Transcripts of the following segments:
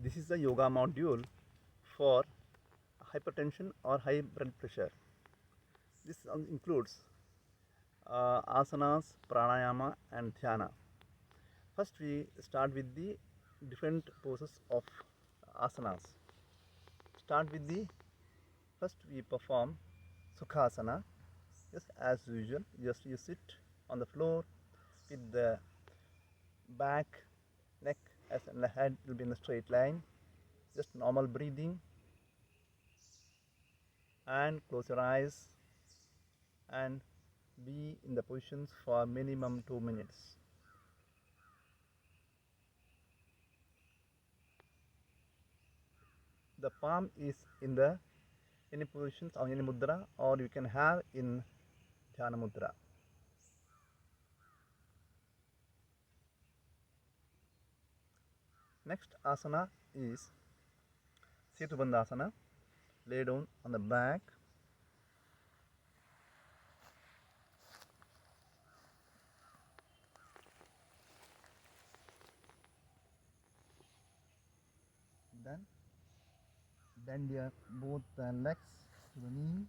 This is the yoga module for hypertension or high blood pressure. This includes asanas, pranayama, and dhyana. First, we start with the different poses of asanas. Start with the first we perform Sukhasana. Just as usual, just you sit on the floor with the back, neck, and the head will be in a straight line. Just normal breathing and close your eyes and be in the positions for minimum 2 minutes. The palm is in the any positions or any mudra, or you can have in Dhyana mudra. Next asana is Setubandhasana. Lay down on the back. Then bend your both the legs to the knee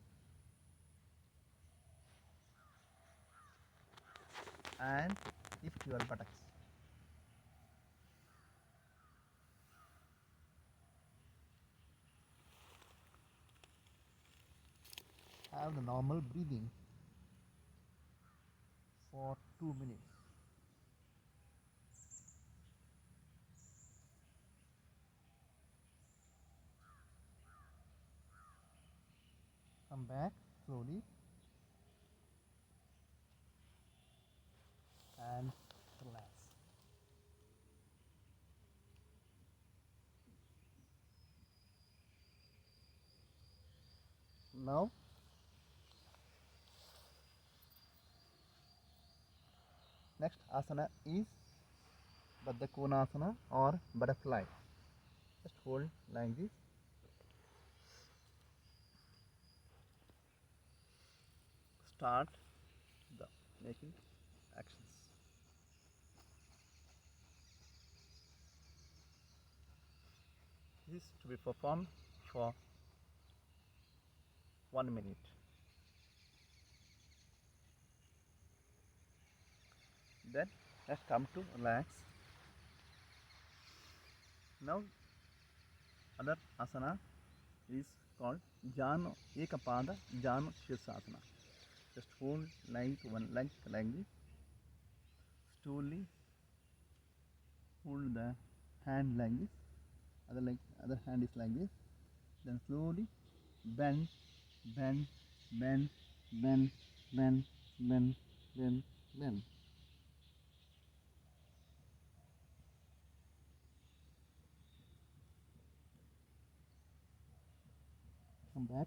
and lift your buttocks. Have the normal breathing for 2 minutes. Come back slowly and relax. Now next asana is Baddha Konasana or butterfly. Just hold like this. Start the making actions. This is to be performed for 1 minute. Then let's come to relax. Now other asana is called Janu Ekapada Janu Shirsasana. Just hold like one leg like this. Slowly hold the hand like this. Other hand is like this. Then slowly bend, bend, bend, bend, bend, bend, bend, bend. Come back.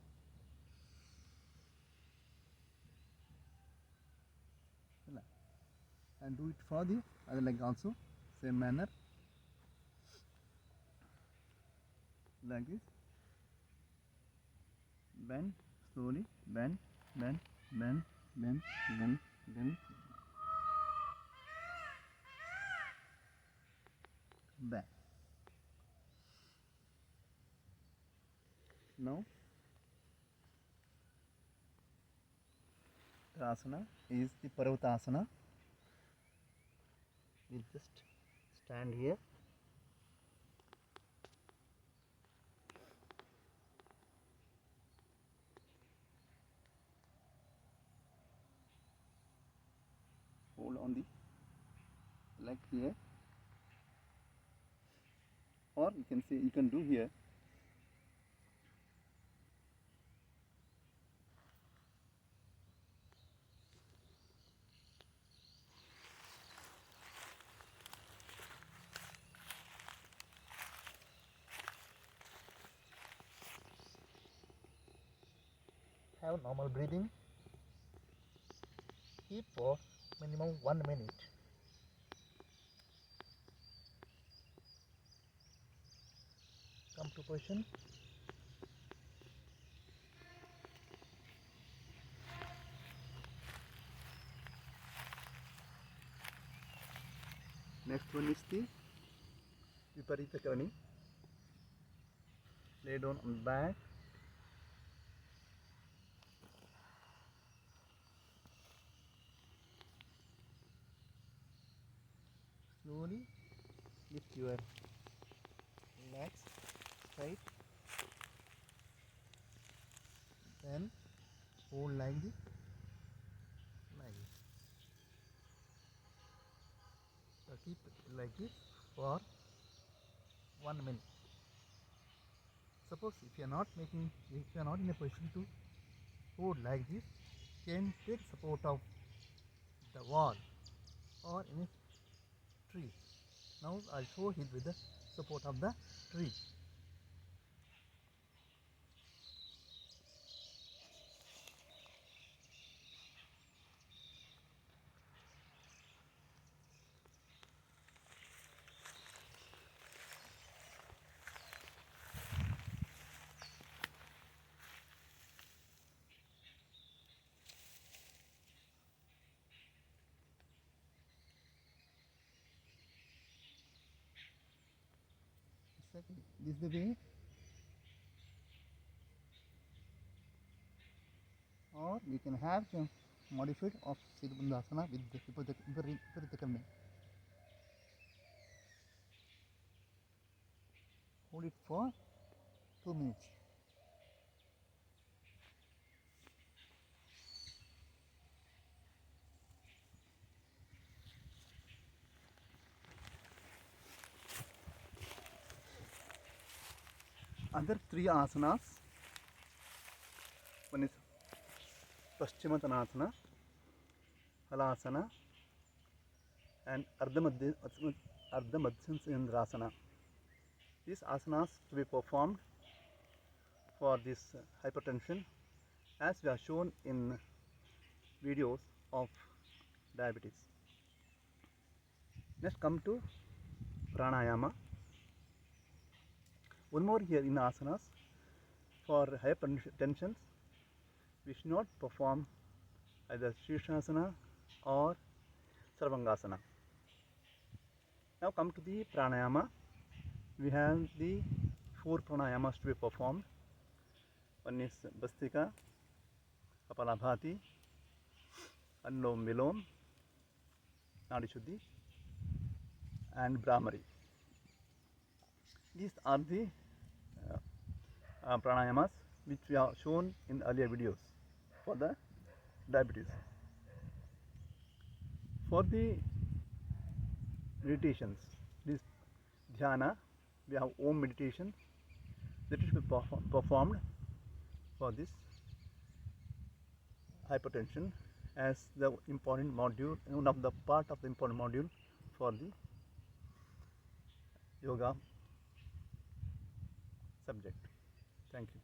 And do it for the other leg also, same manner, like this. Bend slowly, bend, bend, bend, bend, bend, bend. Back. Now the asana is the Parvatasana. We just stand here. Hold on the leg here, or you can do here. Have normal breathing. Keep for minimum 1 minute. Come to position. Next one is the Viparita Karani. Lay down on the back. Slowly lift your legs straight. Then hold like this. Like this. So keep it like this for 1 minute. Suppose if you are not in a position to hold like this, can take support of the wall or in a tree. Now I'll show it with the support of the tree. This is the way, or we can have some modified of Siddhabandhasana with the Viparita. Hold it for 2 minutes. Other 3 asanas, one is Paschimottanasana, Halasana and Ardhamadhyandrasana. These asanas to be performed for this hypertension as we have shown in videos of diabetes. Next come to pranayama. One more here in asanas. For hypertension, we should not perform either Shirshasana or Sarvangasana. Now come to the pranayama. We have the 4 pranayamas to be performed. One is Bhastika, Kapalabhati, Anulom Vilom, Nadishuddhi and Brahmari. These are the pranayamas which we have shown in earlier videos for the diabetes. For the meditations, this dhyana, we have Om meditation that is performed for this hypertension as the important module, one of the part of the important module for the yoga subject. Thank you.